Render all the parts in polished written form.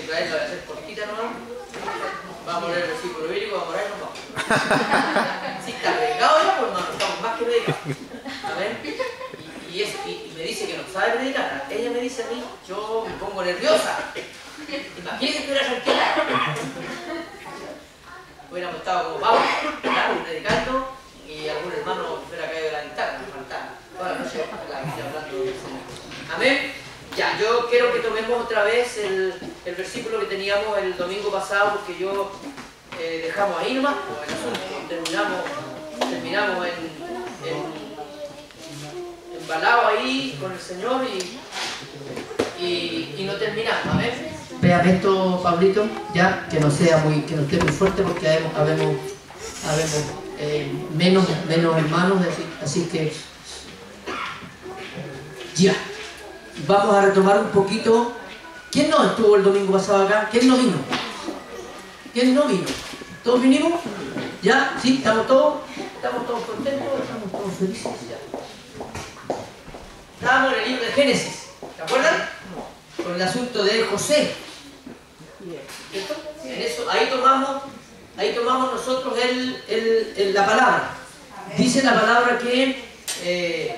Israel la voy a hacer cortita nomás. Vamos a poner el versículo bíblico, vamos a orar y nos vamos. Si está predicado ya, pues hermano, estamos más que predicados. ¿Amén? Y me dice que no sabe predicar. Ella me dice a mí, yo me pongo nerviosa. Imagínense que era tranquila. Hubiéramos estado como Pablo, predicando, y algún hermano hubiera caído de la guitarra, me faltaba. Toda la noche hablando del Señor. Amén. Ya, yo quiero que tomemos otra vez el versículo que teníamos el domingo pasado, porque yo dejamos ahí nomás, pues, el asunto. Terminamos embalados ahí con el Señor y no terminamos. Amén. Vean esto, Pablito, ya, que no esté muy fuerte, porque habemos menos hermanos, así que ya. Vamos a retomar un poquito. ¿Quién no estuvo el domingo pasado acá? ¿Quién no vino? ¿Quién no vino? ¿Todos vinimos? ¿Ya? ¿Sí? ¿Estamos todos contentos? ¿Estamos todos felices? Ya. Estábamos en el libro de Génesis, ¿te acuerdan? Con el asunto de José. ¿Cierto? En eso, ahí tomamos nosotros la palabra. Dice la palabra que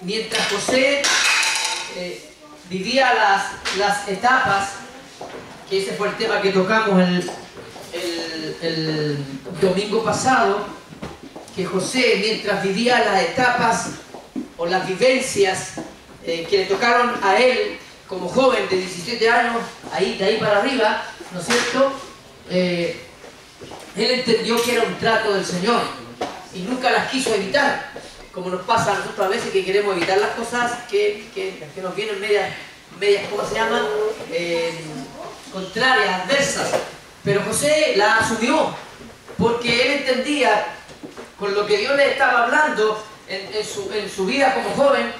mientras José vivía las etapas, que ese fue el tema que tocamos el domingo pasado, que José, mientras vivía las etapas o las vivencias que le tocaron a él como joven de 17 años, de ahí para arriba, ¿no es cierto? Él entendió que era un trato del Señor y nunca las quiso evitar, como nos pasa a nosotros a veces, que queremos evitar las cosas que nos vienen medias, ¿cómo se llaman? Contrarias, adversas. Pero José la asumió, porque él entendía, con lo que Dios le estaba hablando en su vida como joven,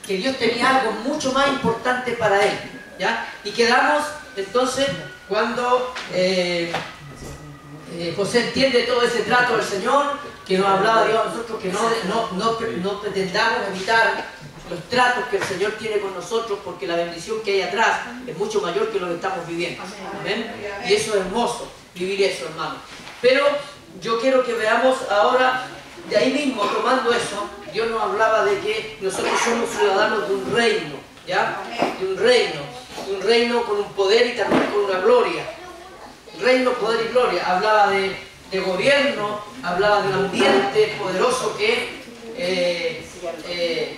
que Dios tenía algo mucho más importante para él, ¿ya? Y quedamos entonces cuando José entiende todo ese trato del Señor, que nos hablaba Dios a nosotros, que no pretendamos evitar los tratos que el Señor tiene con nosotros, porque la bendición que hay atrás es mucho mayor que lo que estamos viviendo. ¿Amén? Y eso es hermoso, vivir eso, hermano. Pero yo quiero que veamos ahora, de ahí mismo, tomando eso, Dios nos hablaba de que nosotros somos ciudadanos de un reino, ¿ya? De un reino con un poder y también con una gloria. Reino, poder y gloria. Hablaba de gobierno, hablaba de un ambiente poderoso que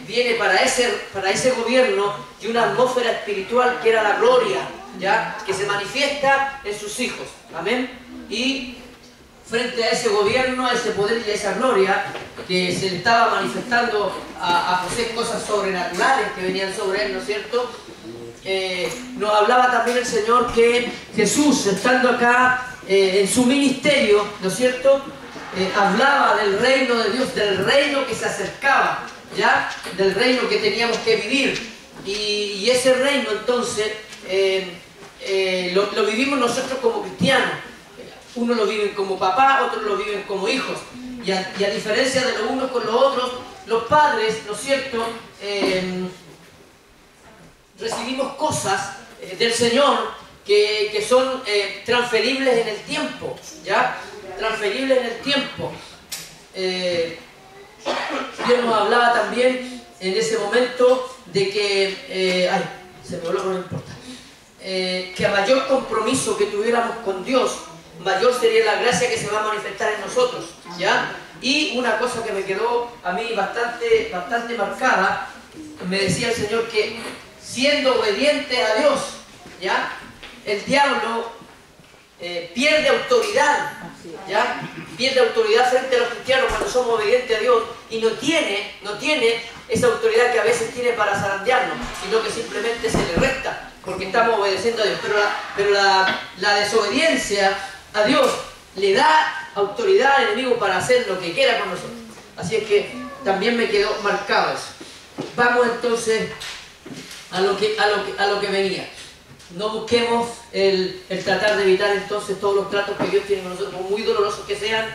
viene para ese gobierno, y una atmósfera espiritual que era la gloria, ¿ya? Que se manifiesta en sus hijos. Amén. Y frente a ese gobierno, a ese poder y a esa gloria que se le estaba manifestando a José, cosas sobrenaturales que venían sobre él, ¿no es cierto? Nos hablaba también el Señor que Jesús, estando acá en su ministerio, ¿no es cierto? Hablaba del reino de Dios, del reino que se acercaba, ¿ya? Del reino que teníamos que vivir. Y ese reino, entonces, lo vivimos nosotros como cristianos. Unos lo viven como papá, otros lo viven como hijos. Y a diferencia de los unos con los otros, los padres, ¿no es cierto?, recibimos cosas del Señor que son transferibles en el tiempo, ¿ya? Transferibles en el tiempo. Dios nos hablaba también en ese momento de que, se me voló, no importa, que a mayor compromiso que tuviéramos con Dios, mayor sería la gracia que se va a manifestar en nosotros, ¿ya? Y una cosa que me quedó a mí bastante marcada, me decía el Señor que siendo obediente a Dios, ¿ya? El diablo pierde autoridad, ¿ya? Pierde autoridad frente a los cristianos cuando somos obedientes a Dios, y no tiene esa autoridad que a veces tiene para zarandearnos, sino que simplemente se le resta porque estamos obedeciendo a Dios. Pero la desobediencia a Dios le da autoridad al enemigo para hacer lo que quiera con nosotros. Así es que también me quedó marcado eso. Vamos entonces a lo que venía. No busquemos el tratar de evitar entonces todos los tratos que Dios tiene con nosotros, por muy dolorosos que sean,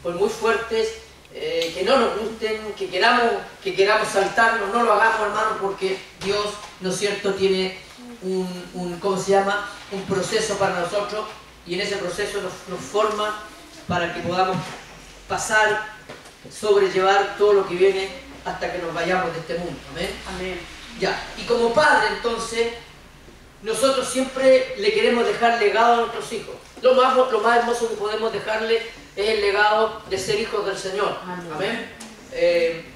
por muy fuertes, que no nos gusten, que queramos saltarnos. No lo hagamos, hermano, porque Dios, ¿no es cierto?, tiene ¿cómo se llama? Un proceso para nosotros, y en ese proceso nos forma para que podamos pasar, sobrellevar todo lo que viene hasta que nos vayamos de este mundo. Amén. Amén. Ya, y como padre entonces, nosotros siempre le queremos dejar legado a nuestros hijos. Lo más hermoso que podemos dejarle es el legado de ser hijos del Señor. Amén. Amén.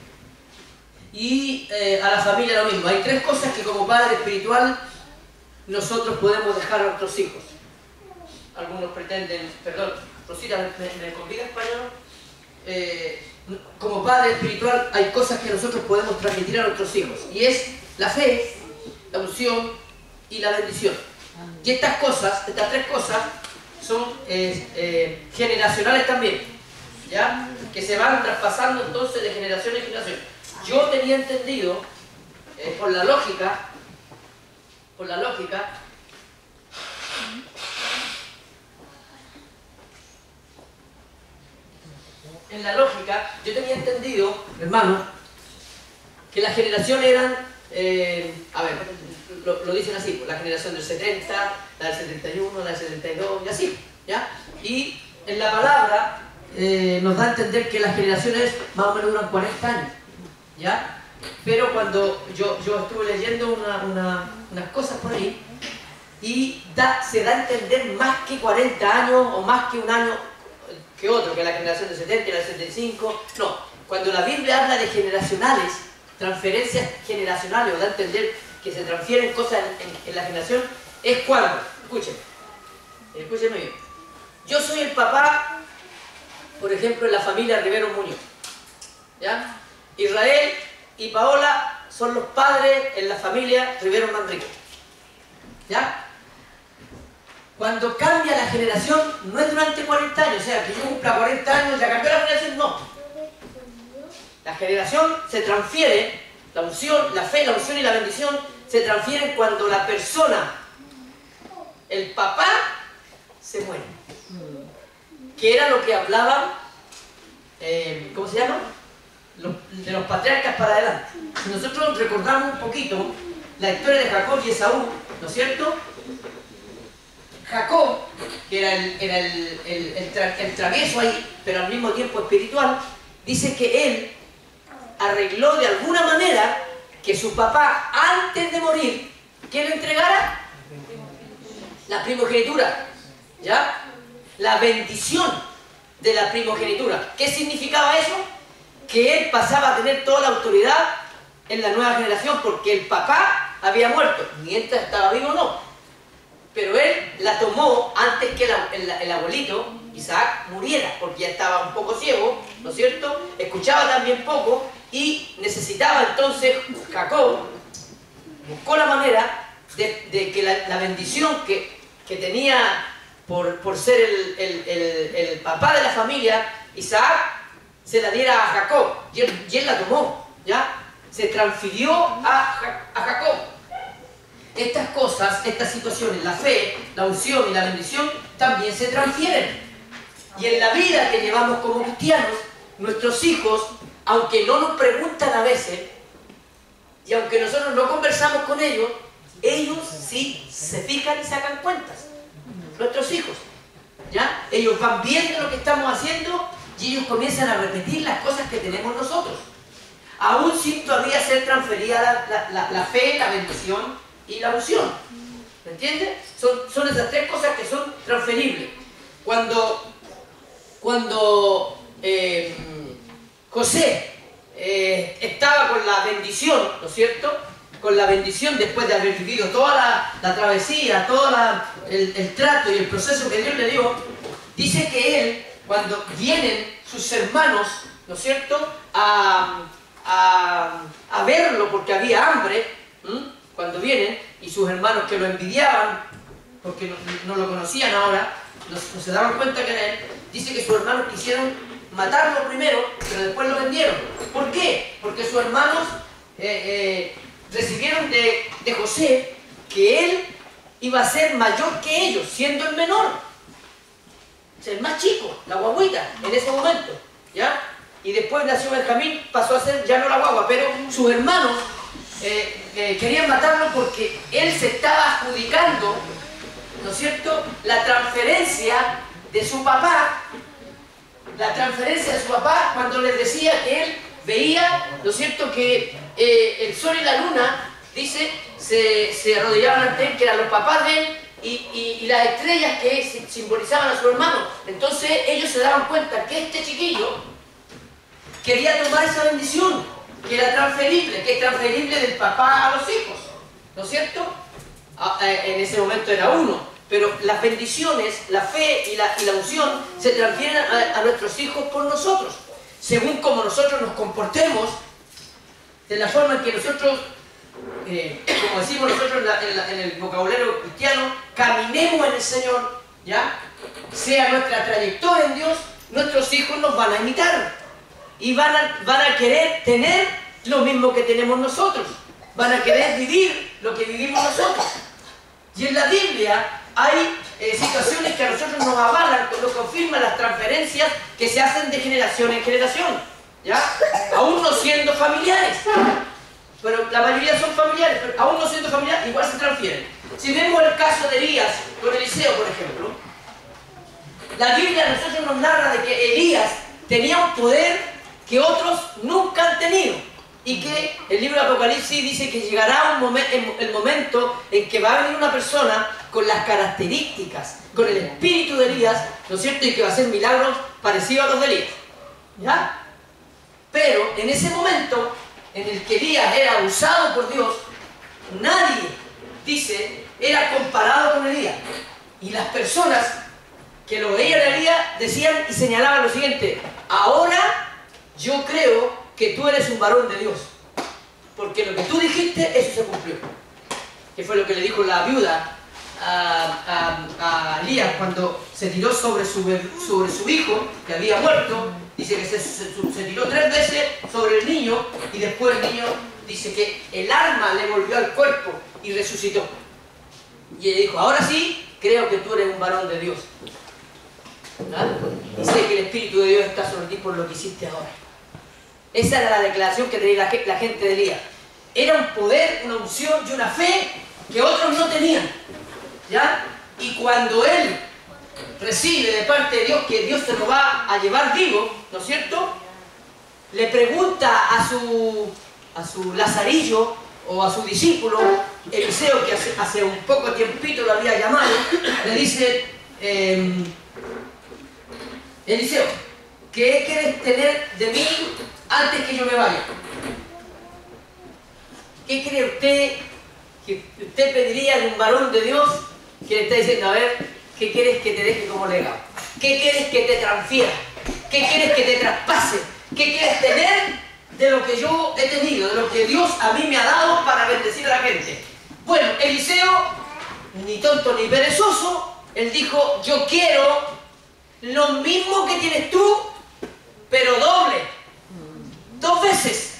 A la familia lo mismo. Hay tres cosas que como padre espiritual nosotros podemos dejar a nuestros hijos. Algunos pretenden, perdón, Rosita, ¿me convidas para allá? Como padre espiritual hay cosas que nosotros podemos transmitir a nuestros hijos, y es la fe, la unción y la bendición. Y estas tres cosas son generacionales también, ¿ya? Que se van traspasando entonces de generación en generación. Yo tenía entendido, por la lógica, yo tenía entendido, hermano, que las generaciones eran, lo dicen así, la generación del 70, la del 71, la del 72, y así, ¿ya? Y en la palabra nos da a entender que las generaciones más o menos duran 40 años, ¿ya? Pero cuando yo estuve leyendo unas cosas por ahí, y se da a entender más que 40 años o más que un año que otro, que la generación del 70 y la del 75, no. Cuando la Biblia habla de generacionales, transferencias generacionales, o da a entender que se transfieren cosas en la generación, es cuando, escúcheme bien, yo soy el papá, por ejemplo, en la familia Rivero Muñoz, ¿ya? Israel y Paola son los padres en la familia Rivero Manrique, ¿ya? Cuando cambia la generación, no es durante 40 años, o sea, que yo cumpla 40 años, ya cambió la generación, no. La generación se transfiere, la unción, la fe, la unción y la bendición se transfieren cuando la persona, el papá, se muere. Que era lo que hablaban, ¿cómo se llama? De los patriarcas para adelante. Si nosotros recordamos un poquito la historia de Jacob y Esaú, ¿no es cierto? Jacob, que era el travieso ahí, pero al mismo tiempo espiritual, dice que él arregló de alguna manera que su papá, antes de morir, ¿qué le entregara? La primogenitura, ¿ya? La bendición de la primogenitura. ¿Qué significaba eso? Que él pasaba a tener toda la autoridad en la nueva generación, porque el papá había muerto, mientras estaba vivo no. Pero él la tomó antes que el abuelito, Isaac, muriera, porque ya estaba un poco ciego, ¿no es cierto? Escuchaba también poco y necesitaba entonces, Jacob buscó la manera de que la bendición que tenía por ser el papá de la familia, Isaac, se la diera a Jacob, y él la tomó, ¿ya? Se transfirió a Jacob. Estas cosas, estas situaciones, la fe, la unción y la bendición, también se transfieren. Y en la vida que llevamos como cristianos, nuestros hijos, aunque no nos preguntan a veces, y aunque nosotros no conversamos con ellos, ellos sí se fijan y sacan cuentas. Nuestros hijos, ¿ya? Ellos van viendo lo que estamos haciendo y ellos comienzan a repetir las cosas que tenemos nosotros. Aún sin todavía ser transferida la fe, la bendición y la unción. ¿Me entiendes? Son esas tres cosas que son transferibles. Cuando José estaba con la bendición, ¿no es cierto? Con la bendición después de haber vivido toda la travesía, todo el trato y el proceso que Dios le dio, dice que él, cuando vienen sus hermanos, ¿no es cierto?, a verlo porque había hambre, cuando vienen, y sus hermanos que lo envidiaban, porque no lo conocían ahora, no se daban cuenta que era él, dice que sus hermanos quisieron matarlo primero, pero después lo vendieron. ¿Por qué? Porque sus hermanos recibieron de José que él iba a ser mayor que ellos, siendo el menor. O sea, el más chico, la guaguita, en ese momento, ¿ya? Y después nació Benjamín, pasó a ser ya no la guagua, pero sus hermanos querían matarlo porque él se estaba adjudicando, ¿no es cierto?, la transferencia de su papá, cuando les decía que él veía, ¿no es cierto?, que el sol y la luna, dice, se arrodillaban ante él, que eran los papás de él, y las estrellas que simbolizaban a su hermano. Entonces ellos se daban cuenta que este chiquillo quería tomar esa bendición, que era transferible, que es transferible del papá a los hijos, ¿no es cierto? En ese momento era uno, pero las bendiciones, la fe y la unción se transfieren a nuestros hijos por nosotros, según como nosotros nos comportemos, de la forma en que nosotros, como decimos nosotros en el vocabulario cristiano, caminemos en el Señor, ¿ya? Sea nuestra trayectoria en Dios, nuestros hijos nos van a imitar y van a querer tener lo mismo que tenemos nosotros, van a querer vivir lo que vivimos nosotros. Y en la Biblia hay situaciones que a nosotros nos avalan, nos confirman las transferencias que se hacen de generación en generación, ¿ya? Aún no siendo familiares, pero la mayoría son familiares, pero aún no siendo familiares igual se transfieren. Si vemos el caso de Elías con Eliseo, por ejemplo, la Biblia a nosotros nos narra de que Elías tenía un poder que otros nunca han tenido, y que el libro de Apocalipsis dice que llegará el momento en que va a venir una persona con las características, con el espíritu de Elías, ¿no es cierto?, y que va a hacer milagros parecidos a los de Elías, ¿ya? Pero en ese momento en el que Elías era usado por Dios, nadie, dice, era comparado con Elías. Y las personas que lo veían a Elías decían y señalaban lo siguiente: ahora yo creo que tú eres un varón de Dios, porque lo que tú dijiste, eso se cumplió. Que fue lo que le dijo la viuda a Elías cuando se tiró sobre su hijo que había muerto. Dice que se tiró 3 veces sobre el niño, y después el niño dice que el alma le volvió al cuerpo y resucitó. Y ella dijo: ahora sí, creo que tú eres un varón de Dios, ¿verdad? Y sé que el Espíritu de Dios está sobre ti por lo que hiciste ahora. Esa era la declaración que tenía la gente de Elías. Era un poder, una unción y una fe que otros no tenían, ¿ya? Y cuando él recibe de parte de Dios que Dios se lo va a llevar vivo, ¿no es cierto?, le pregunta a su lazarillo o a su discípulo Eliseo, que hace un poco tiempito lo había llamado, le dice: Eliseo, ¿qué quieres tener de mí antes que yo me vaya? ¿Qué cree usted que usted pediría de un varón de Dios que le está diciendo: a ver, ¿qué quieres que te deje como legado? ¿Qué quieres que te transfiera? ¿Qué quieres que te traspase? ¿Qué quieres tener de lo que yo he tenido, de lo que Dios a mí me ha dado para bendecir a la gente? Bueno, Eliseo, ni tonto ni perezoso, él dijo: yo quiero lo mismo que tienes tú, pero doble, 2 veces.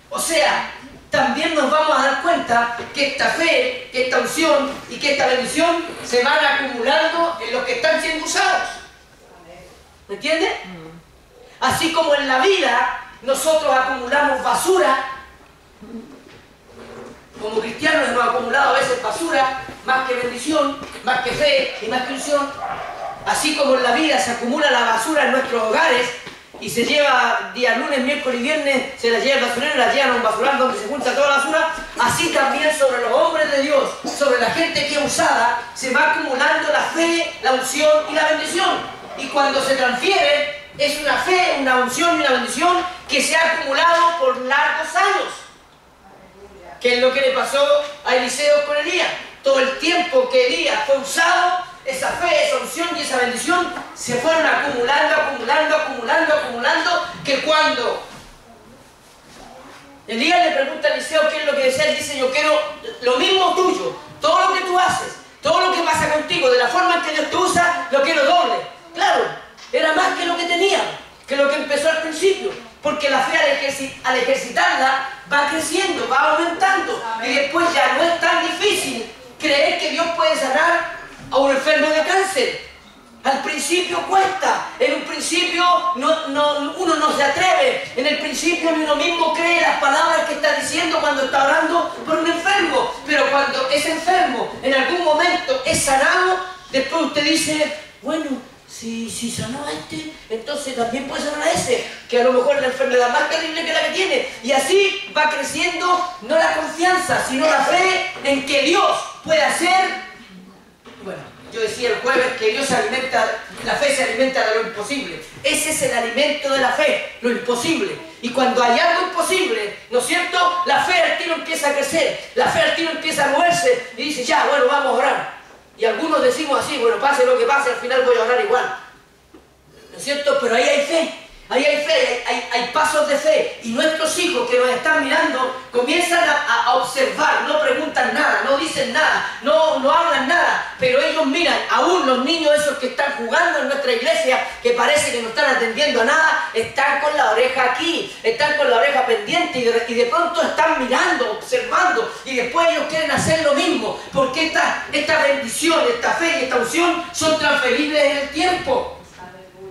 O sea, también nos vamos a dar cuenta que esta fe, que esta unción y que esta bendición se van acumulando en los que están siendo usados. ¿Me entiendes? Así como en la vida nosotros acumulamos basura, como cristianos hemos acumulado a veces basura, más que bendición, más que fe y más que unción. Así como en la vida se acumula la basura en nuestros hogares y se lleva día lunes, miércoles y viernes, se la lleva el basurero y la llevan a un basural donde se junta toda la basura, así también sobre los hombres de Dios, sobre la gente que es usada, se va acumulando la fe, la unción y la bendición. Y cuando se transfiere, es una fe, una unción y una bendición que se ha acumulado por largos años. Que es lo que le pasó a Eliseo con Elías. Todo el tiempo que Elías fue usado, esa fe, esa unción y esa bendición se fueron acumulando, que cuando Elías le pregunta a Eliseo qué es lo que desea, él dice: yo quiero lo mismo tuyo, todo lo que tú haces, todo lo que pasa contigo, de la forma en que Dios te usa, lo quiero doble. Claro, era más que lo que tenía, que lo que empezó al principio, porque la fe al ejercitarla va creciendo, va aumentando. Amén. Y después ya no es tan difícil creer que Dios puede sanar a un enfermo de cáncer. Al principio cuesta, en un principio uno no se atreve, en el principio uno mismo cree las palabras que está diciendo cuando está orando por un enfermo, pero cuando ese enfermo en algún momento es sanado, después usted dice, bueno, si sanó a este, entonces también puede sanar a ese, que a lo mejor es la enfermedad más terrible que la que tiene, y así va creciendo no la confianza, sino la fe en que Dios puede hacer, bueno, yo decía el jueves que Dios se alimenta, la fe se alimenta de lo imposible. Ese es el alimento de la fe, lo imposible. Y cuando hay algo imposible, ¿no es cierto? La fe al tiro empieza a crecer, la fe al tiro empieza a moverse y dice, ya, bueno, vamos a orar. Y algunos decimos así, bueno, pase lo que pase, al final voy a orar igual. ¿No es cierto? Pero ahí hay fe. Ahí hay fe, hay pasos de fe. Y nuestros hijos que nos están mirando comienzan a observar, no preguntan nada, no dicen nada, no hablan nada, pero ellos miran, aún los niños esos que están jugando en nuestra iglesia, que parece que no están atendiendo a nada, están con la oreja aquí, están con la oreja pendiente y de pronto están mirando, observando, y después ellos quieren hacer lo mismo, porque esta bendición, esta fe y esta unción son transferibles en el tiempo.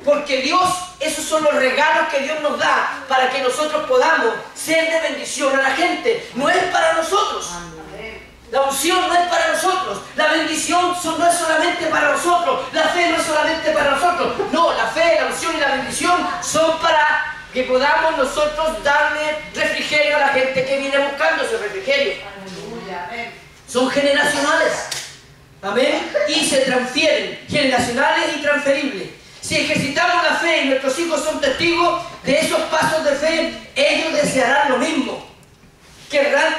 Porque Dios, esos son los regalos que Dios nos da para que nosotros podamos ser de bendición a la gente. No es para nosotros. La unción no es para nosotros. La bendición no es solamente para nosotros. La fe no es solamente para nosotros. No, la fe, la unción y la bendición son para que podamos nosotros darle refrigerio a la gente que viene buscando ese refrigerio. Son generacionales. Amén. Y se transfieren. Generacionales y transferibles. Si ejercitamos la fe y nuestros hijos son testigos de esos pasos de fe, ellos desearán lo mismo. Querrán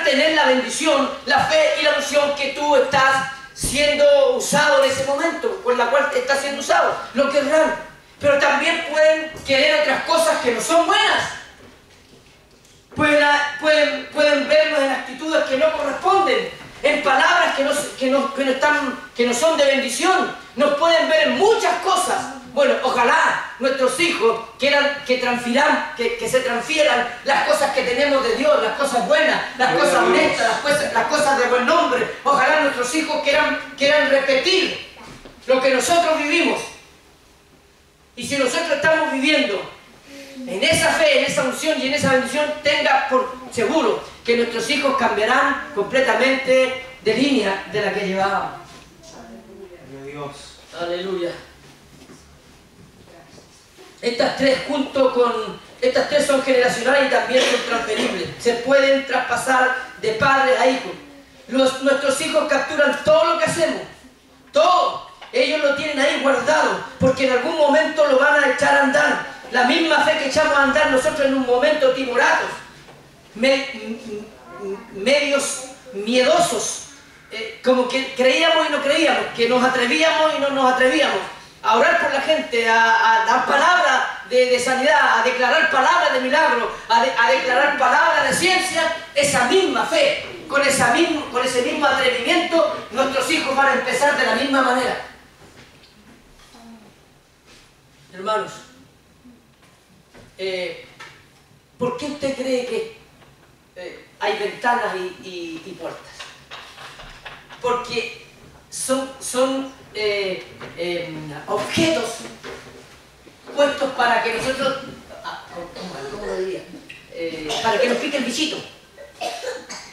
tener la bendición, la fe y la unción que tú estás siendo usado en ese momento, con la cual estás siendo usado. Lo querrán. Pero también pueden querer otras cosas que no son buenas. Pueden vernos en actitudes que no corresponden, en palabras que no son de bendición. Nos pueden ver en muchas cosas. Bueno, ojalá nuestros hijos que se transfieran las cosas que tenemos de Dios, las cosas buenas, las cosas honestas, las cosas de buen nombre. Ojalá nuestros hijos quieran repetir lo que nosotros vivimos. Y si nosotros estamos viviendo en esa fe, en esa unción y en esa bendición, tenga por seguro que nuestros hijos cambiarán completamente de línea de la que llevábamos. Aleluya. Estas tres son generacionales y también son transferibles. Se pueden traspasar de padre a hijo. Nuestros hijos capturan todo lo que hacemos. Todo. Ellos lo tienen ahí guardado, porque en algún momento lo van a echar a andar. La misma fe que echamos a andar nosotros en un momento timoratos, medios miedosos, como que creíamos y no creíamos, que nos atrevíamos y no nos atrevíamos a orar por la gente, a dar palabras de sanidad, a declarar palabras de milagro, a declarar palabras de ciencia. Esa misma fe, con ese mismo atrevimiento, nuestros hijos van a empezar de la misma manera. Hermanos, ¿por qué usted cree que hay ventanas y puertas? Porque son objetos puestos para que nosotros, ¿cómo lo diría? Para que nos pique el bichito.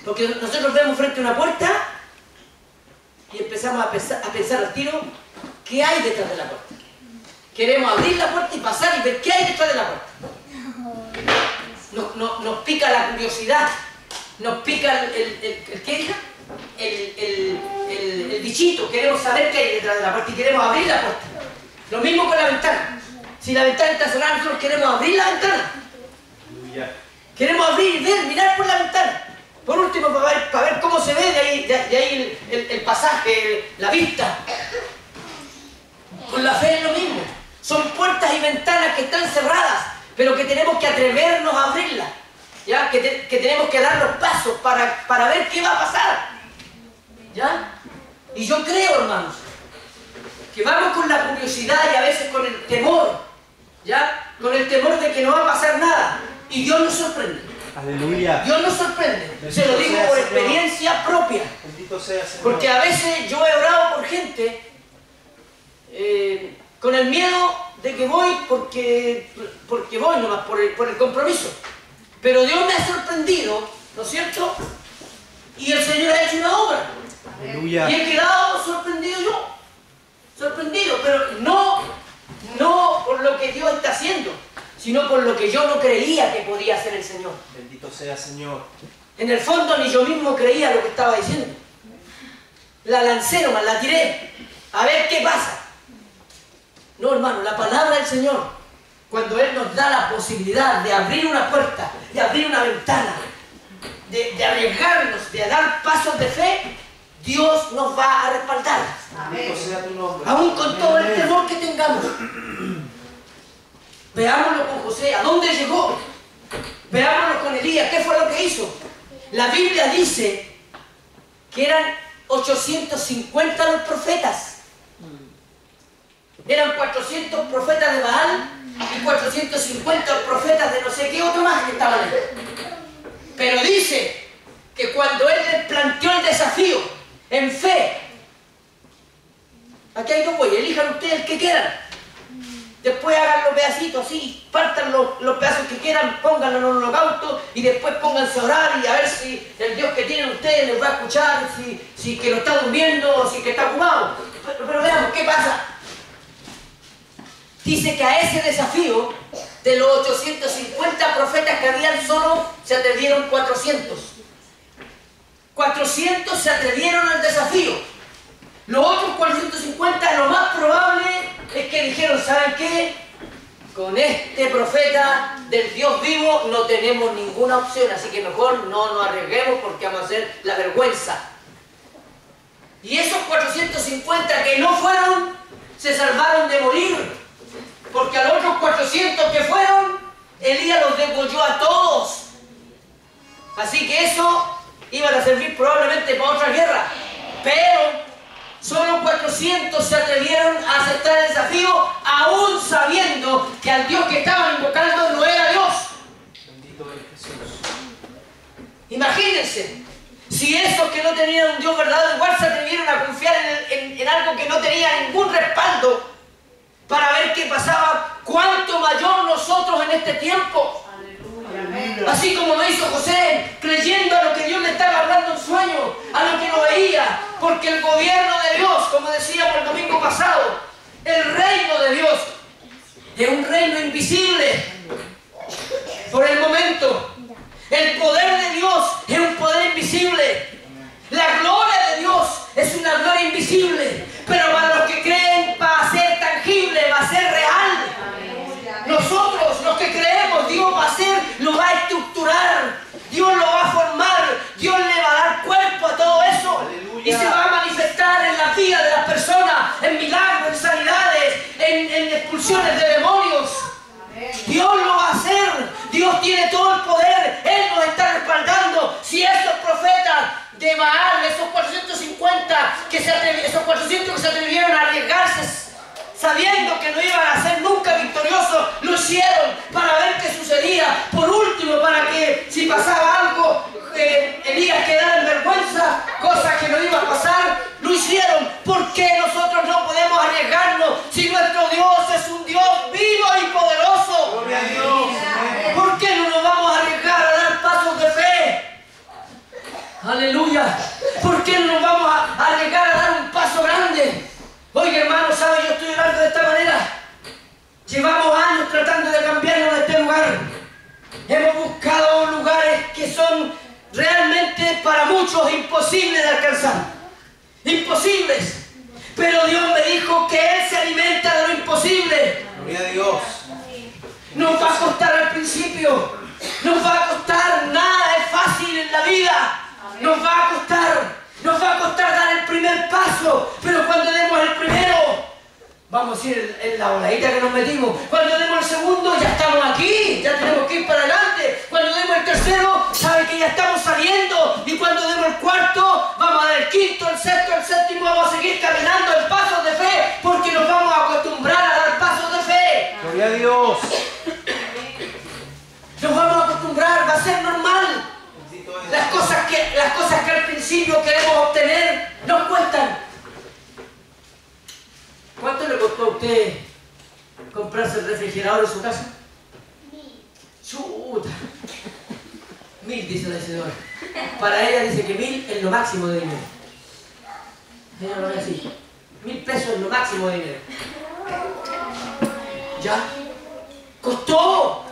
Porque nosotros vemos frente a una puerta y empezamos a pensar al tiro qué hay detrás de la puerta. Queremos abrir la puerta y pasar y ver qué hay detrás de la puerta. Nos pica la curiosidad, nos pica el bichito, queremos saber qué hay detrás de la puerta y queremos abrir la puerta. Lo mismo con la ventana. Si la ventana está cerrada, nosotros queremos abrir la ventana. Queremos abrir y ver, mirar por la ventana. Por último, para ver cómo se ve de ahí el pasaje, la vista. Con la fe es lo mismo. Son puertas y ventanas que están cerradas, pero que tenemos que atrevernos a abrirlas. ¿Ya? Que tenemos que dar los pasos para ver qué va a pasar. ¿Ya? Y yo creo, hermanos, que vamos con la curiosidad y a veces con el temor. ¿Ya? Con el temor de que no va a pasar nada. Y Dios nos sorprende. Aleluya. Dios nos sorprende. Se lo digo por experiencia propia. Bendito sea, Señor. Porque a veces yo he orado por gente con el miedo de que voy porque voy nomás, por el compromiso. Pero Dios me ha sorprendido, ¿no es cierto? Y el Señor ha hecho una obra. Aleluya. Y he quedado sorprendido yo. Sorprendido, pero no por lo que Dios está haciendo, sino por lo que yo no creía que podía hacer el Señor. Bendito sea, Señor. En el fondo ni yo mismo creía lo que estaba diciendo. La lancé nomás, la tiré. A ver qué pasa. No, hermano, la palabra del Señor, cuando Él nos da la posibilidad de abrir una puerta, de abrir una ventana, de arriesgarnos, de dar pasos de fe, Dios nos va a respaldar. Bendito sea tu nombre. Aún con todo el temor que tengamos. Veámoslo con José, ¿a dónde llegó? Veámoslo con Elías, ¿qué fue lo que hizo? La Biblia dice que eran 850 los profetas. Eran 400 profetas de Baal y 450 profetas de no sé qué otro más que estaban ahí. Pero dice que cuando Él les planteó el desafío en fe, aquí hay dos bueyes, elijan ustedes el que quieran. Después hagan los pedacitos así, partan los pedazos que quieran, pónganlo en un holocausto y después pónganse a orar y a ver si el Dios que tienen ustedes les va a escuchar, si que lo está durmiendo o si que está ocupado. Pero veamos, ¿qué pasa? Dice que a ese desafío, de los 850 profetas que habían, solo se atrevieron 400. 400 se atrevieron al desafío. Los otros 450, lo más probable es que dijeron, ¿saben qué? Con este profeta del Dios vivo no tenemos ninguna opción, así que mejor no nos arriesguemos porque vamos a hacer la vergüenza. Y esos 450 que no fueron, se salvaron de morir. Porque a los otros 400 que fueron, Elías los degolló a todos. Así que eso iban a servir probablemente para otra guerra. Pero solo 400 se atrevieron a aceptar el desafío, aún sabiendo que al Dios que estaban invocando no era Dios. Bendito es Jesús. Imagínense, si esos que no tenían un Dios verdadero igual se atrevieron a confiar en algo que no tenía ningún respaldo para ver qué pasaba, cuánto mayor nosotros en este tiempo. Aleluya. Así como lo hizo José, creyendo a lo que Dios le estaba hablando en sueño, a lo que no veía, porque el gobierno de Dios, como decíamos el domingo pasado, el reino de Dios es un reino invisible por el momento. El poder de Dios es un poder invisible. La gloria de Dios es una gloria invisible, pero para los que creen va a ser tangible, va a ser real. Nosotros, los que creemos, Dios va a hacer, lo va a estructurar, Dios lo va a formar, Dios le va a dar cuerpo a todo eso. Aleluya. Y se va a manifestar en la vida de las personas, en milagros, en sanidades, en expulsiones de demonios. Dios lo va a hacer, Dios tiene todo el poder, Él nos está respaldando. Si esos profetas de Baal, esos 450 esos 400 que se atrevieron a arriesgarse sabiendo que no iban a ser nunca victoriosos, lo hicieron para ver qué sucedía. Por último, para que si pasaba algo, Elías quedara en vergüenza, cosa que no iba a pasar, lo hicieron. ¿Por qué nosotros no podemos arriesgarnos si nuestro Dios es un Dios vivo y poderoso? Gloria a Dios. ¿Por qué no nos vamos a arriesgar a dar pasos de fe? Aleluya. ¿Por qué no nos vamos a arriesgar a dar un paso grande? Oiga, hermano, ¿sabe? Yo estoy hablando de esta manera. Llevamos años tratando de cambiarnos de este lugar. Hemos buscado lugares que son realmente para muchos imposibles de alcanzar. Imposibles. Pero Dios me dijo que Él se alimenta de lo imposible. Gloria a Dios. Nos va a costar al principio. Nos va a costar, nada es fácil en la vida. Nos va a costar dar el primer paso, pero cuando demos el primero, vamos a decir en la voladita que nos metimos, cuando demos el segundo ya estamos aquí, ya tenemos que ir para adelante, cuando demos el tercero, sabe que ya estamos saliendo, y cuando demos el cuarto, vamos a dar el quinto, el sexto, el séptimo, vamos a seguir caminando en pasos de fe, porque nos vamos a acostumbrar a dar pasos de fe. Gloria a Dios. Nos vamos a acostumbrar, va a ser normal. Las cosas que al principio queremos obtener nos cuestan. ¿Cuánto le costó usted comprarse el refrigerador en su casa? Chuta. 1000, dice la señora. Para ella dice que 1000 es lo máximo de dinero. Ella lo ve así. 1000 pesos es lo máximo de dinero. ¿Ya? Costó.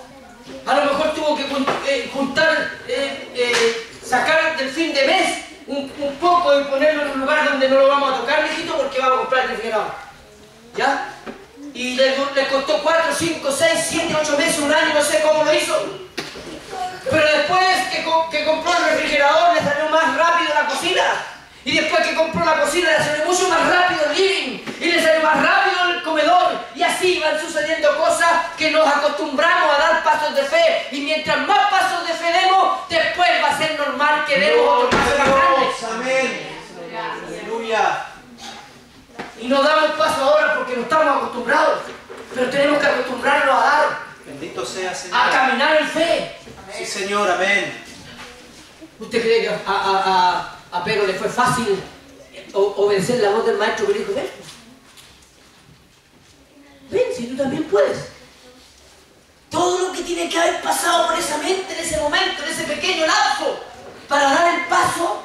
A lo mejor tuvo que juntar, sacar del fin de mes un poco y ponerlo en un lugar donde no lo vamos a tocar, mijito, porque vamos a comprar el refrigerador. ¿Ya? Y le costó 4, 5, 6, 7, 8 meses, un año, no sé cómo lo hizo. Pero después que compró el refrigerador le salió más rápido la cocina. Y después que compró la cocina le salió mucho más rápido el living. Y le salió más rápido el comedor. Y así van sucediendo cosas que nos acostumbramos a dar pasos de fe. Y mientras más pasos de fe demos, después va a ser normal que demos otro paso más grande. Amén. Aleluya. Y no damos paso ahora porque no estamos acostumbrados. Pero tenemos que acostumbrarnos a dar. Bendito sea, Señor. A caminar en fe. Sí, Señor. Amén. ¿Usted cree que a Pedro le fue fácil obedecer la voz del maestro que le dijo, ven? Ven, si tú también puedes. Todo lo que tiene que haber pasado por esa mente en ese momento, en ese pequeño lapso, para dar el paso,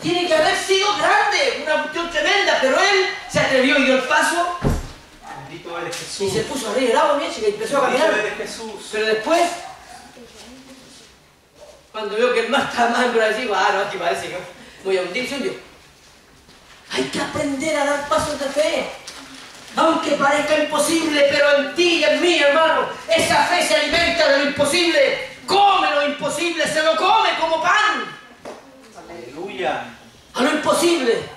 tiene que haber sido grande, una cuestión tremenda, pero él se atrevió y dio el paso. Bendito eres Jesús. Y se puso a reír el agua, y empezó a caminar. Bendito eres Jesús. Pero después, cuando vio que el mar estaba más embromecido, no, aquí parece que voy a hundirse, hundió. Hay que aprender a dar pasos de fe. Aunque parezca imposible, pero en ti y en mí, hermano, esa fe se alimenta de lo imposible. Come lo imposible, se lo come como pan. Aleluya. A lo imposible.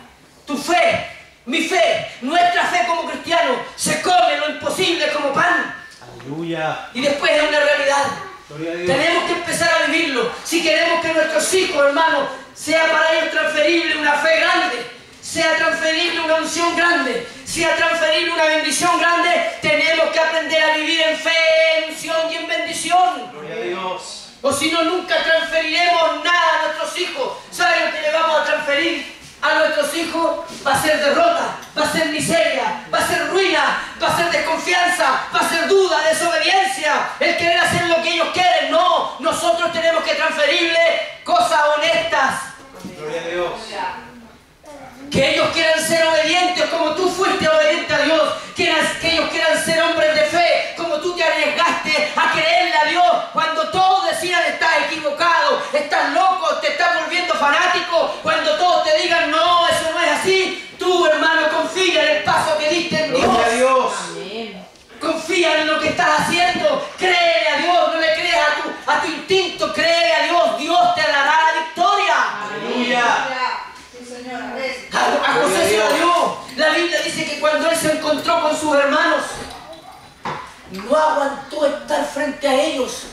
Tu fe, mi fe, nuestra fe como cristianos, se come lo imposible como pan. Aleluya. Y después es una realidad. Gloria a Dios. Tenemos que empezar a vivirlo. Si queremos que nuestros hijos, hermanos, sea para ellos transferible una fe grande, sea transferible una unción grande, sea transferible una bendición grande, tenemos que aprender a vivir en fe, en unción y en bendición. Gloria a Dios. O si no, nunca transferiremos nada a nuestros hijos. ¿Saben lo que le vamos a transferir a nuestros hijos? Va a ser derrota, va a ser miseria, va a ser ruina, va a ser desconfianza, va a ser duda, desobediencia, el querer hacer lo que ellos quieren. No, nosotros tenemos que transferirle cosas honestas. Gloria a Dios. Que ellos quieran ser obedientes como tú fuiste obediente a Dios. Que ellos quieran ser hombres de fe como tú te arriesgaste a creerle a Dios cuando todos decían estás equivocado, estás loco, te estás volviendo fanático. Cuando todos te digan no, eso no es así, tú, hermano, confía en el paso que diste en Dios. Gloria a Dios. Confía en lo que estás haciendo, créele a Dios, no le creas a tu instinto, créele a Dios, Dios te dará la victoria. Aleluya. A José se lo dio. La Biblia dice que cuando él se encontró con sus hermanos, no aguantó estar frente a ellos.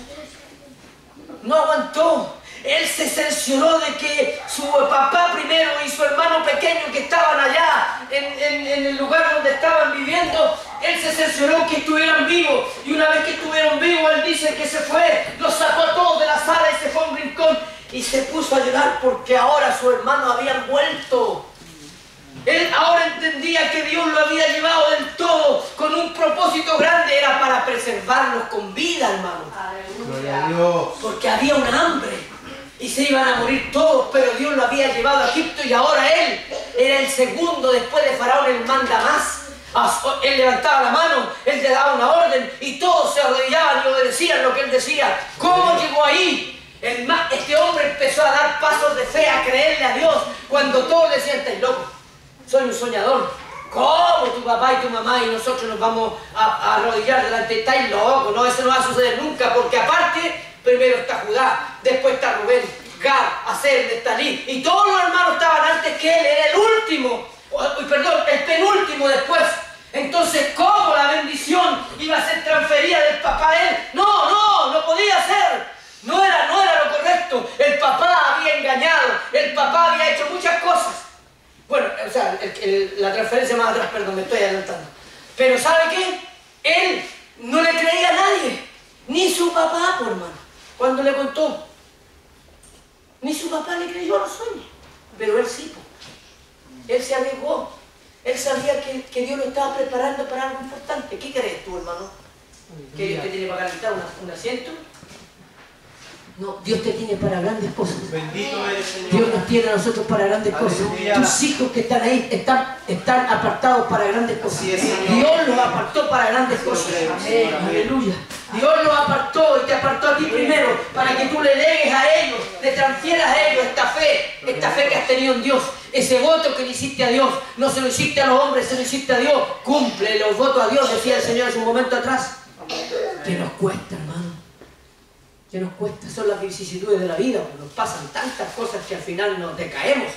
No aguantó. Él se cercioró de que su papá primero y su hermano pequeño que estaban allá en el lugar donde estaban viviendo, él se cercioró que estuvieran vivos. Y una vez que estuvieron vivos, él dice que se fue, los sacó a todos de la sala y se fue a un rincón y se puso a llorar porque ahora sus hermanos habían vuelto. Él ahora entendía que Dios lo había llevado del todo con un propósito grande, era para preservarlos con vida, hermano. Gloria a Dios. Porque había un hambre y se iban a morir todos, pero Dios lo había llevado a Egipto y ahora él era el segundo después de Faraón, el manda más. Él levantaba la mano, él le daba una orden y todos se arrodillaban y obedecían lo que él decía. ¿Cómo llegó ahí? Este hombre empezó a dar pasos de fe, a creerle a Dios cuando todos le decían, estáis locos, soy un soñador. ¿Cómo tu papá y tu mamá y nosotros nos vamos a arrodillar delante? Estáis locos, no, eso no va a suceder nunca, porque aparte, primero está Judá, después está Rubén, Gad, Aser, Neftalí, y todos los hermanos estaban antes que él, era el último, el penúltimo después. Entonces, ¿cómo la bendición iba a ser transferida del papá a él? No podía ser. No era lo correcto. El papá había engañado, el papá había hecho muchas cosas. Bueno, o sea, la transferencia más atrás, perdón, me estoy adelantando. Pero ¿sabe qué? Él no le creía a nadie, ni su papá, por hermano, cuando le contó. Ni su papá le creyó a los sueños, pero él sí, él se arriesgó. Él sabía que Dios lo estaba preparando para algo importante. ¿Qué crees tú, hermano? ¿Que Dios te tiene para calentar un asiento? No, Dios te tiene para grandes cosas. Bendito eres, Señor. Dios nos tiene a nosotros para grandes cosas. Aleluya. Tus hijos que están ahí están apartados para grandes cosas. Así es, Señor. Dios los apartó para grandes cosas. Amén. Aleluya. Dios los apartó y te apartó a ti primero para que tú le legues a ellos, le transfieras a ellos esta fe que has tenido en Dios. Ese voto que le hiciste a Dios, no se lo hiciste a los hombres, se lo hiciste a Dios. Cumple los votos a Dios, decía el Señor hace un momento atrás. ¿Qué nos cuesta, hermano? ¿Qué nos cuesta? Son las vicisitudes de la vida. Nos pasan tantas cosas que al final nos decaemos.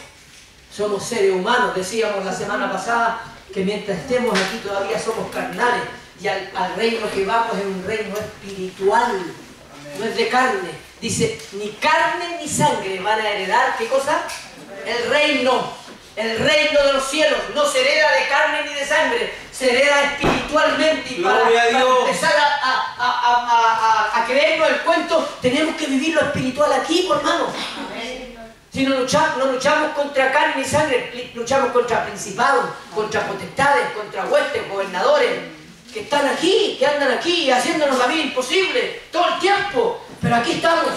Somos seres humanos. Decíamos la semana pasada que mientras estemos aquí todavía somos carnales. Y al reino que vamos es un reino espiritual. No es de carne. Dice, ni carne ni sangre van a heredar, ¿qué cosa? El reino. El reino de los cielos no se hereda de carne ni de sangre, se hereda espiritualmente. Y para empezar a creernos el cuento, tenemos que vivir lo espiritual aquí, pues, hermano. Si no luchamos contra carne ni sangre, luchamos contra principados, contra potestades, contra huestes, gobernadores, que están aquí, que andan aquí, haciéndonos la vida imposible todo el tiempo. Pero aquí estamos.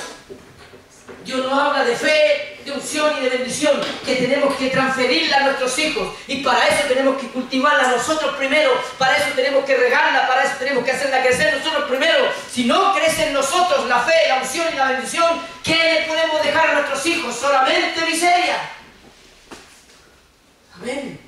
Dios nos habla de fe, de unción y de bendición, que tenemos que transferirla a nuestros hijos. Y para eso tenemos que cultivarla nosotros primero, para eso tenemos que regarla, para eso tenemos que hacerla crecer nosotros primero. Si no crece en nosotros la fe, la unción y la bendición, ¿qué le podemos dejar a nuestros hijos? Solamente miseria. Amén.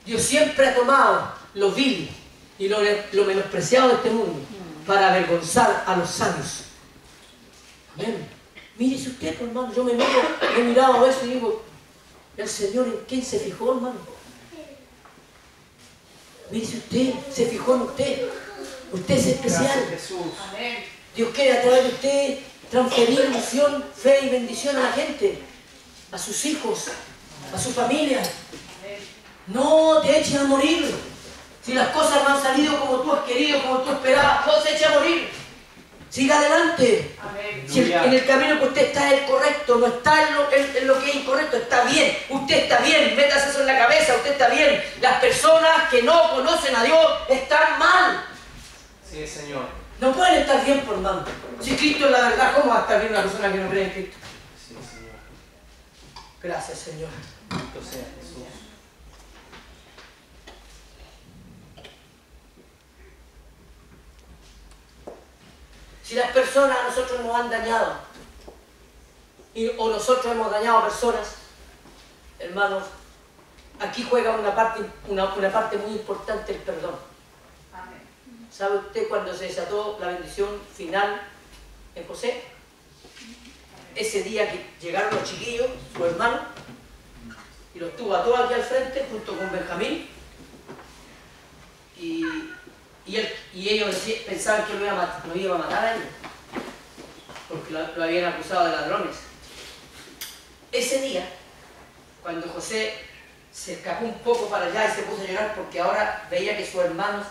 Dios siempre ha tomado lo vil y lo menospreciado de este mundo para avergonzar a los sabios. Amén. Mírese usted, hermano, yo me he mirado a eso y digo, el Señor en quién se fijó, hermano. Mírese usted, se fijó en usted. Usted es especial. Dios quiere a través de usted transferir unción, fe y bendición a la gente, a sus hijos, a su familia. No te eches a morir. Si las cosas no han salido como tú has querido, como tú esperabas, no se eche a morir. Siga adelante. Si en el camino que usted está es el correcto, no está en lo que es incorrecto, está bien. Usted está bien, métase eso en la cabeza, usted está bien. Las personas que no conocen a Dios están mal. Sí, Señor. No pueden estar bien, por hermano. Si Cristo es la verdad, ¿cómo va a estar bien una persona que no cree en Cristo? Sí, Señor. Gracias, Señor. Bendito sea Jesús. Si las personas a nosotros nos han dañado, o nosotros hemos dañado a personas, hermanos, aquí juega una parte muy importante, el perdón. Amén. ¿Sabe usted cuando se desató la bendición final en José? Ese día que llegaron los chiquillos, su hermano, y los tuvo a todos aquí al frente junto con Benjamín, y ellos pensaban que lo iba a matar a él, porque lo habían acusado de ladrones. Ese día, cuando José se escapó un poco para allá y se puso a llorar porque ahora veía que sus hermanos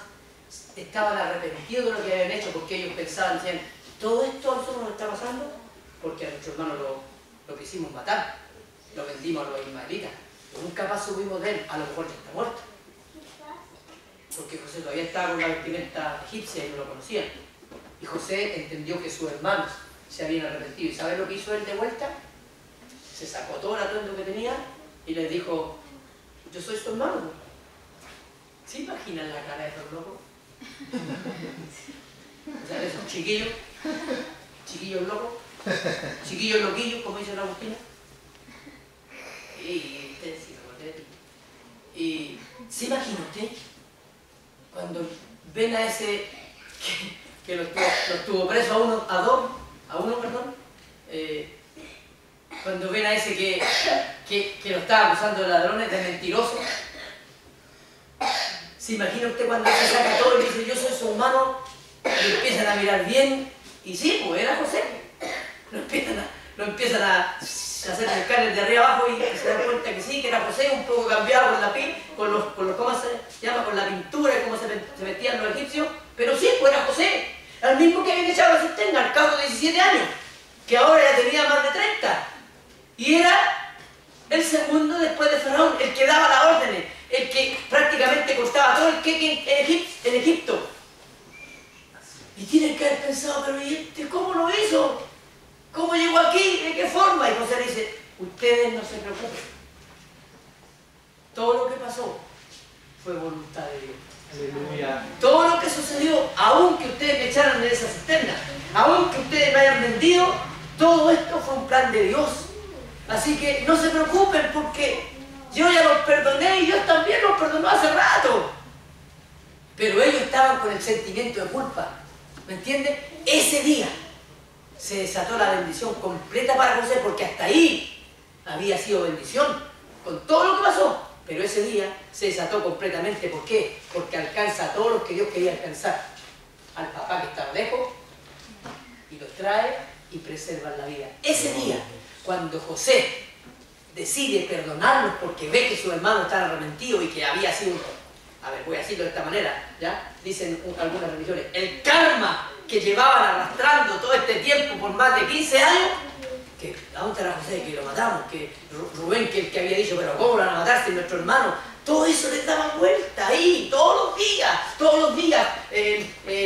estaban arrepentidos de lo que habían hecho, porque ellos pensaban, decían, todo esto a nosotros nos está pasando porque a nuestro hermano lo quisimos matar, lo vendimos a los ismaelitas, nunca más supimos de él, a lo mejor ya está muerto. Porque José todavía estaba con la vestimenta egipcia y no lo conocían. Y José entendió que sus hermanos se habían arrepentido. ¿Y sabes lo que hizo él de vuelta? Se sacó todo el atuendo que tenía y les dijo, yo soy su hermano. ¿Se imaginan la cara de esos locos? O sea, esos chiquillos locos, chiquillos loquillos, como dice la Agustina. Y ustedes sí, y ¿se imagina usted? Cuando ven a ese que los tuvo preso a uno, cuando ven a ese que lo estaba acusando de ladrones, de mentiroso, ¿se imagina usted cuando se saca todo y dice yo soy su hermano? Y empiezan a mirar bien, y sí, pues era José. Lo empiezan a hacer escáner de arriba abajo y se dan cuenta que sí, que era José, un poco cambiado con los ¿cómo se llama? Con la pintura y cómo se metían los egipcios, pero sí, pues era José, el mismo que habían echado a la cisterna al cabo de 17 años, que ahora ya tenía más de 30, y era El segundo después de Faraón, el que daba las órdenes, el que prácticamente costaba todo el queque en Egipto. Y tienen que haber pensado, pero ¿y este cómo lo hizo? ¿Cómo llegó aquí? ¿De qué forma? Y José dice, ustedes no se preocupen. Todo lo que pasó fue voluntad de Dios. Aleluya. Todo lo que sucedió, aunque ustedes me echaran de esa cisterna, aunque ustedes me hayan vendido, todo esto fue un plan de Dios. Así que no se preocupen porque yo ya los perdoné y Dios también los perdonó hace rato. Pero ellos estaban con el sentimiento de culpa. ¿Me entienden? Ese día se desató la bendición completa para José porque hasta ahí había sido bendición con todo lo que pasó. Pero ese día se desató completamente. ¿Por qué? Porque alcanza a todos los que Dios quería alcanzar. Al papá que estaba lejos y los trae y preserva la vida. Ese día, cuando José decide perdonarlos porque ve que su hermano estaba arrepentido y que había sido, a ver, voy a decirlo de esta manera, ¿ya? Dicen algunas religiones, el karma que llevaban arrastrando todo este tiempo por más de 15 años, que ¿a dónde era José? Que lo matamos, que Rubén que había dicho, pero ¿cómo lo van a matar si nuestro hermano? Todo eso les daba vuelta ahí, todos los días.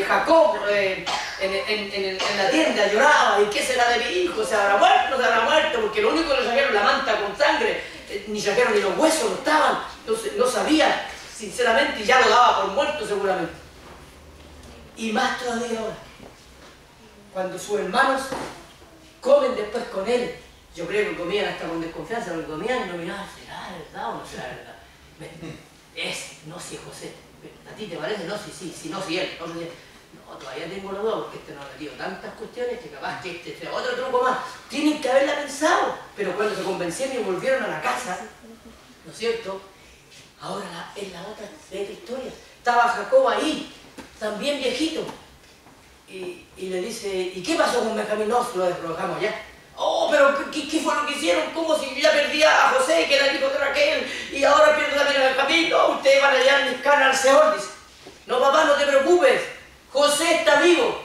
Jacob en la tienda lloraba, ¿y qué será de mi hijo? ¿Se habrá muerto? ¿No se habrá muerto? Porque lo único que le sacaron la manta con sangre, ni sacaron ni los huesos, no estaban, no sabían, sinceramente, y ya lo daba por muerto seguramente. Y más todavía ahora, cuando sus hermanos comen después con él, yo creo que comían hasta con desconfianza, porque comían y no miraban, ¿será verdad o no será verdad? No, si es José. ¿A ti te parece? No, si no, si él. No, todavía tengo la duda porque este no ha metido tantas cuestiones que capaz que este sea otro truco más. Tienen que haberla pensado. Pero cuando se convencieron y volvieron a la casa, ¿no es cierto? Ahora es la otra historia. Estaba Jacob ahí, también viejito. Y le dice, ¿y qué pasó con Benjamín? No, lo dejamos ya. Oh, pero ¿qué fue lo que hicieron? ¿Cómo si yo ya perdí a José, que era el hijo de Raquel, y ahora pierdo también a Benjamín? No, ustedes van a llevar mis canas al Seol, dice. No, papá, no te preocupes, José está vivo.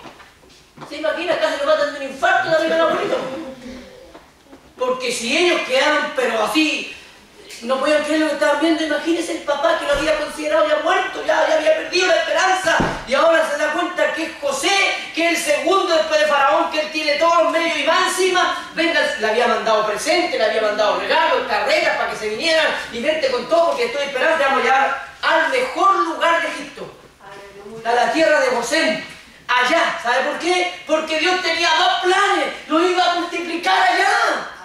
¿Se imagina? Casi lo matan de un infarto también al abuelito. Porque si ellos quedaron, pero así, no podían creer lo que estaban viendo. Imagínense el papá que lo había considerado ya muerto, ya había perdido la esperanza, y ahora se da cuenta que es José, que es el segundo después de Faraón, que él tiene todos los medios y va encima. Venga, le había mandado presente, le había mandado regalos, carretas para que se vinieran, y vente con todo porque estoy esperando, te vamos a llevar al mejor lugar de Egipto, a la tierra de Gosén, allá. ¿Sabe por qué? Porque Dios tenía dos planes, lo iba a multiplicar allá.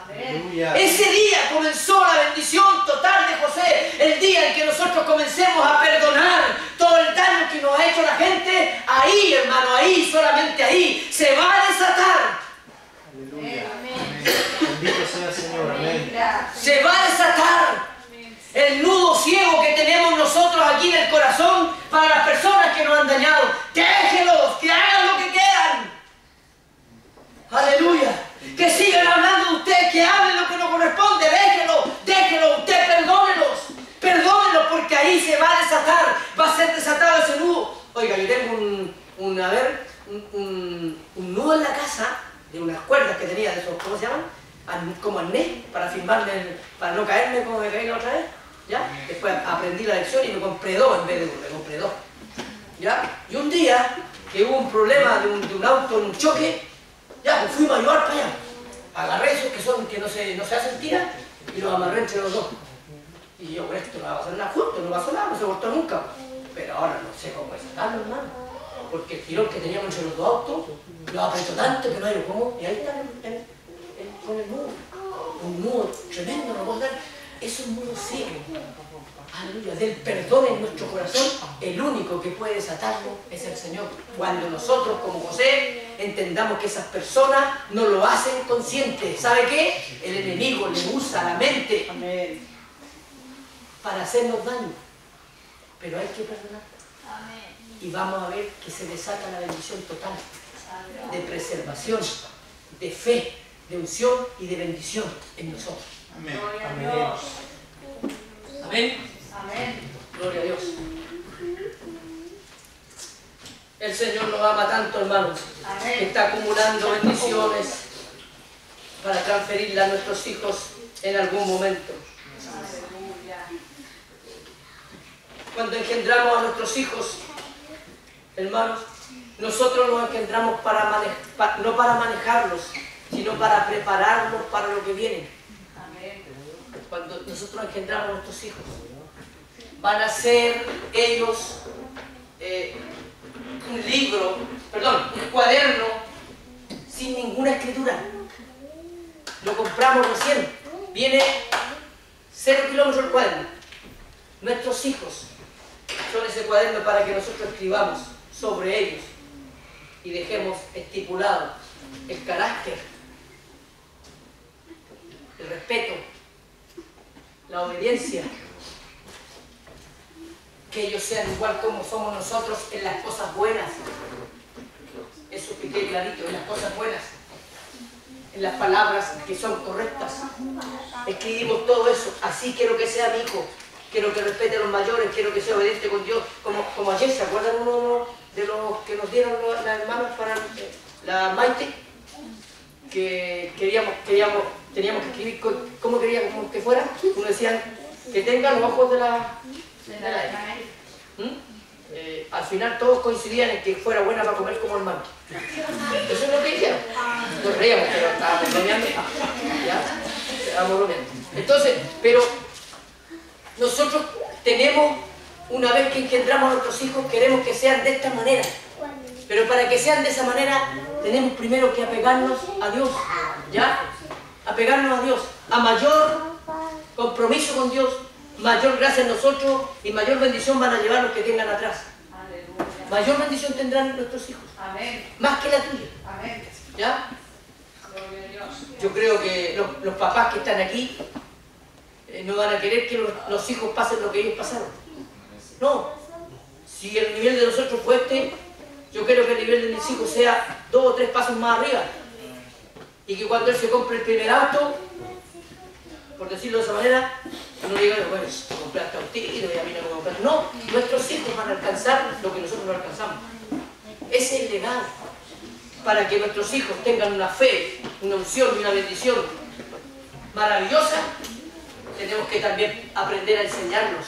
Ese día comenzó la bendición total de José, el día en que nosotros comencemos a perdonar todo el daño que nos ha hecho la gente. Ahí, hermano, ahí, solamente ahí, se va a desatar. Aleluya. Bendito sea el Señor. Amén. Se va a desatar el nudo ciego que tenemos nosotros aquí en el corazón para las personas que nos han dañado. Déjelos, que hagan lo que quieran. Aleluya. Que sigan hablando de usted, que hablen lo que no corresponde. Déjenlo, usted perdónelos, porque ahí se va a desatar, va a ser desatado ese nudo. Oiga, yo tengo un nudo en la casa, de unas cuerdas que tenía de esos, ¿cómo se llaman? Como arnés, para firmarme, para no caerme como me caí la otra vez, ¿ya? Después aprendí la lección y me compré dos en vez de uno, me compré dos, ¿ya? Y un día que hubo un problema de un auto en un choque, ya, pues fuimos a ayudar para allá. Agarré esos que no se hacen tiras y los amarré entre los dos. Y yo, esto no va a pasar nada justo, no pasó nada, no se cortó nunca. Pero ahora no sé cómo desatarlo, hermano. Porque el tirón que teníamos entre los dos autos lo apretó tanto que no hay cómo. Y ahí está con el nudo. Un nudo tremendo, no puedo dar. Es un nudo ciego. Aleluya, del perdón en nuestro corazón, el único que puede desatarlo es el Señor. Cuando nosotros, como José, entendamos que esas personas no lo hacen consciente. ¿Sabe qué? El enemigo le usa la mente para hacernos daño. Pero hay que perdonar. Y vamos a ver que se desata la bendición total de preservación, de fe, de unción y de bendición en nosotros. Amén. Amén. Amén. Gloria a Dios. El Señor nos ama tanto, hermanos, que está acumulando bendiciones para transferirla a nuestros hijos en algún momento. Cuando engendramos a nuestros hijos, hermanos, nosotros los engendramos no para manejarlos, sino para prepararlos para lo que viene. Cuando nosotros engendramos a nuestros hijos, van a ser ellos un cuaderno sin ninguna escritura. Lo compramos recién, viene 0 kilómetros el cuaderno. Nuestros hijos son ese cuaderno para que nosotros escribamos sobre ellos y dejemos estipulado el carácter, el respeto, la obediencia, que ellos sean igual como somos nosotros en las cosas buenas. Eso que quede clarito, en las cosas buenas, en las palabras que son correctas. Escribimos todo eso. Así quiero que sea mi hijo, quiero que respete a los mayores, quiero que sea obediente con Dios, como ayer. ¿Se acuerdan uno de los que nos dieron las hermanas para la Maite? Que teníamos que escribir cómo queríamos que fuera. Uno decía que tenga los ojos de la al final todos coincidían en que fuera buena para comer como hermano. Eso es lo que dijeron. Nos reíamos, pero estábamos bromeando. ¿Ya? Estábamos bromeando. Entonces, pero nosotros tenemos, una vez que engendramos a nuestros hijos, queremos que sean de esta manera. Pero para que sean de esa manera, tenemos primero que apegarnos a Dios. ¿Ya? Apegarnos a Dios. A mayor compromiso con Dios, mayor gracia en nosotros y mayor bendición van a llevar los que tengan atrás. Aleluya. Mayor bendición tendrán nuestros hijos. Amén. Más que la tuya. Amén. ¿Ya? Yo creo que los papás que están aquí no van a querer que los hijos pasen lo que ellos pasaron. No. Si el nivel de nosotros fue este, yo quiero que el nivel de mis hijos sea 2 o 3 pasos más arriba. Y que cuando él se compre el primer auto, por decirlo de esa manera, no diga, bueno, compraste autito y a mí no me compraste. No, nuestros hijos van a alcanzar lo que nosotros no alcanzamos. Ese es el legado. Para que nuestros hijos tengan una fe, una unción y una bendición maravillosa, tenemos que también aprender a enseñarlos,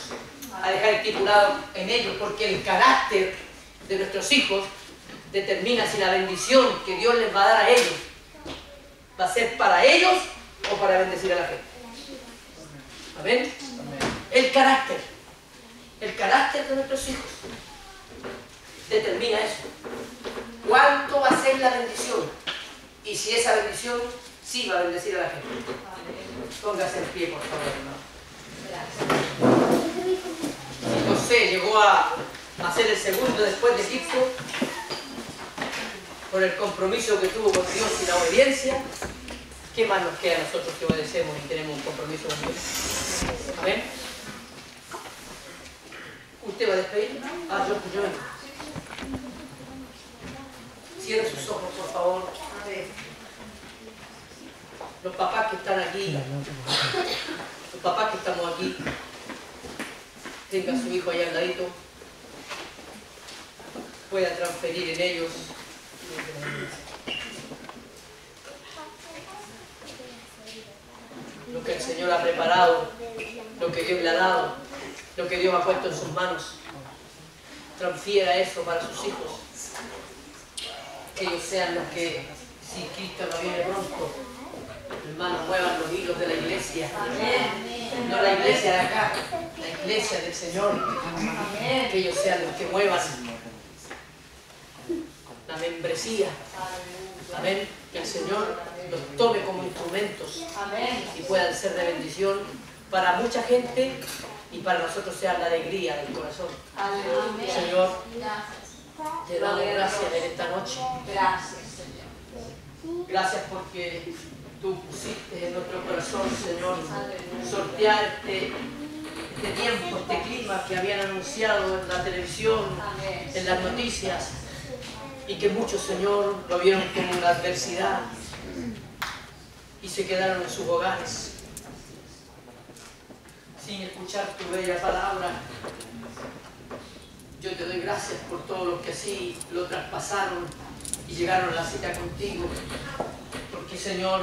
a dejar estipulado en ellos, porque el carácter de nuestros hijos determina si la bendición que Dios les va a dar a ellos va a ser para ellos o para bendecir a la gente. ¿Amén? El carácter de nuestros hijos determina eso. ¿Cuánto va a ser la bendición? Y si esa bendición sí va a bendecir a la gente. Póngase en pie, por favor, hermano. Si José llegó a ser el segundo después de Egipto, por el compromiso que tuvo con Dios y la obediencia, ¿qué más nos queda a nosotros que obedecemos y tenemos un compromiso con Dios? ¿Amén? ¿Usted va a despedir? Yo vengo. Cierre sus ojos, por favor. Los papás que están aquí, los papás que estamos aquí, tenga a su hijo allá al ladito, pueda transferir en ellos lo que el Señor ha preparado, lo que Dios le ha dado, lo que Dios ha puesto en sus manos. Transfiera eso para sus hijos. Que ellos sean los que, si Cristo no viene pronto, hermanos, muevan los hilos de la iglesia. No la iglesia de acá, la iglesia del Señor. Que ellos sean los que muevan la membresía. Amén. Que el Señor los tome como instrumentos y puedan ser de bendición para mucha gente y para nosotros sea la alegría del corazón. Señor, te damos gracias en esta noche. Gracias, Señor. Gracias porque tú pusiste en nuestro corazón, Señor, sortear este tiempo, este clima que habían anunciado en la televisión, en las noticias, y que muchos, Señor, lo vieron como una adversidad y se quedaron en sus hogares sin escuchar tu bella palabra. Yo te doy gracias por todos los que así lo traspasaron y llegaron a la cita contigo, porque, Señor,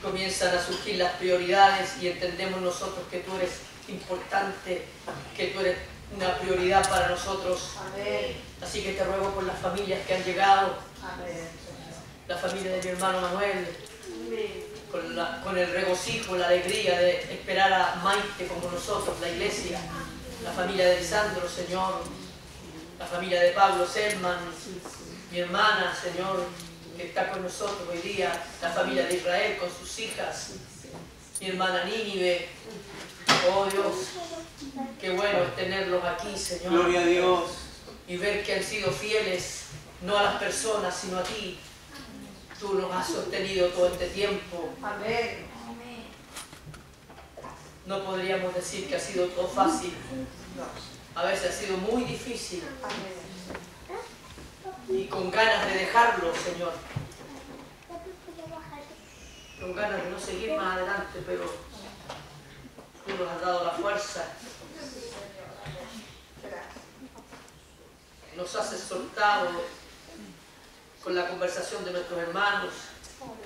comienzan a surgir las prioridades y entendemos nosotros que tú eres importante, que tú eres una prioridad para nosotros. Amén. Así que te ruego por las familias que han llegado, Amén. la familia de mi hermano Manuel, Amén. con el regocijo, la alegría de esperar a Maite como nosotros, la iglesia, la familia de Lisandro, Señor, la familia de Pablo Selman, mi hermana, Señor, que está con nosotros hoy día, la familia de Israel con sus hijas, mi hermana Nínive. Oh Dios, qué bueno es tenerlos aquí, Señor. Gloria a Dios. Y ver que han sido fieles, no a las personas, sino a ti. Tú nos has sostenido todo este tiempo. Amén. No podríamos decir que ha sido todo fácil. A veces ha sido muy difícil. Amén. Y con ganas de dejarlo, Señor. Con ganas de no seguir más adelante, pero tú nos has dado la fuerza. Nos has exhortado con la conversación de nuestros hermanos,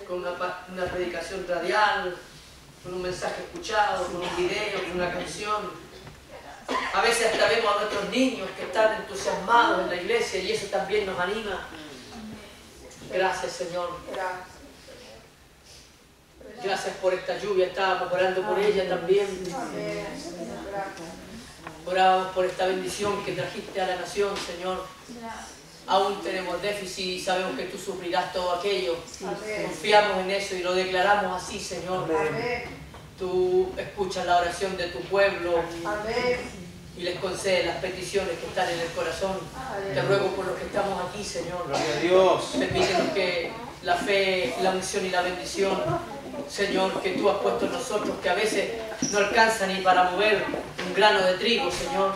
con una predicación radial, con un mensaje escuchado, con un video, con una canción. A veces hasta vemos a nuestros niños que están entusiasmados en la iglesia y eso también nos anima. Gracias, Señor. Gracias por esta lluvia, estábamos orando por ella también. Amén. Orábamos por esta bendición que trajiste a la nación, Señor. Aún tenemos déficit y sabemos que tú suplirás todo aquello. Amén. Confiamos en eso y lo declaramos así, Señor. Amén. Tú escuchas la oración de tu pueblo Amén. y les concedes las peticiones que están en el corazón. Te ruego por los que estamos aquí, Señor. Gloria a Dios. Permítenos que la fe, la unción y la bendición, Señor, que tú has puesto en nosotros, que a veces no alcanza ni para mover un grano de trigo, Señor,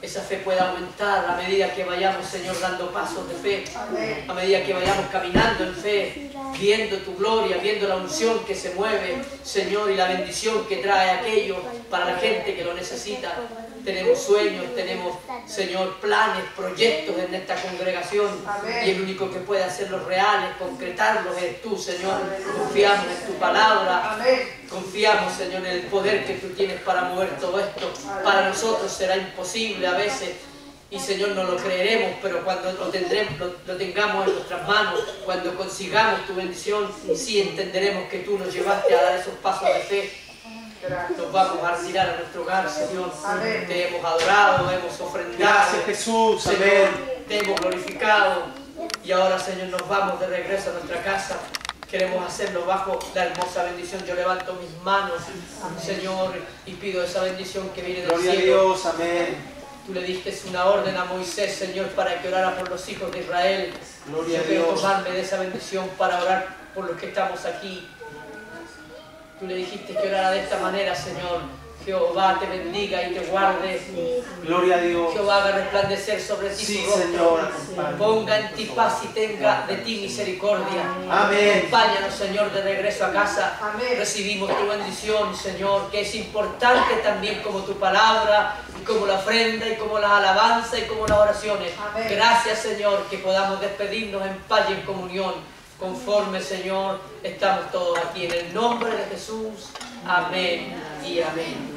esa fe pueda aumentar a medida que vayamos, Señor, dando pasos de fe, Amén. a medida que vayamos caminando en fe, viendo tu gloria, viendo la unción que se mueve, Señor, y la bendición que trae aquello para la gente que lo necesita. Tenemos sueños, tenemos, Señor, planes, proyectos en esta congregación. Amén. Y el único que puede hacerlos reales, concretarlos, es tú, Señor. Confiamos en tu palabra. Amén. Confiamos, Señor, en el poder que tú tienes para mover todo esto. Para nosotros será imposible a veces. Y, Señor, no lo creeremos, pero cuando lo tengamos en nuestras manos, cuando consigamos tu bendición, sí entenderemos que tú nos llevaste a dar esos pasos de fe. Nos vamos a retirar a nuestro hogar, Señor. Amén. Te hemos adorado, hemos ofrendado. Gracias, Jesús. Señor, Amén. te hemos glorificado. Y ahora, Señor, nos vamos de regreso a nuestra casa. Queremos hacerlo bajo la hermosa bendición. Yo levanto mis manos, Señor, y pido esa bendición que viene del Gloria a cielo. Dios. Amén. Tú le diste una orden a Moisés, Señor, para que orara por los hijos de Israel. Gloria Yo a quiero Dios. tomarme de esa bendición para orar por los que estamos aquí. Tú le dijiste que orara de esta manera, Señor. Jehová te bendiga y te guarde. Gloria a Dios. Jehová haga resplandecer sobre ti Sí, su rostro. Señor. Acompáñanos. Ponga en ti paz y tenga de ti misericordia. Amén. Acompáñanos, Señor, de regreso a casa. Amén. Recibimos tu bendición, Señor, que es importante también como tu palabra, y como la ofrenda, y como las alabanzas, y como las oraciones. Amén. Gracias, Señor, que podamos despedirnos en paz y en comunión. Conforme, Señor, estamos todos aquí. En el nombre de Jesús. Amén y amén.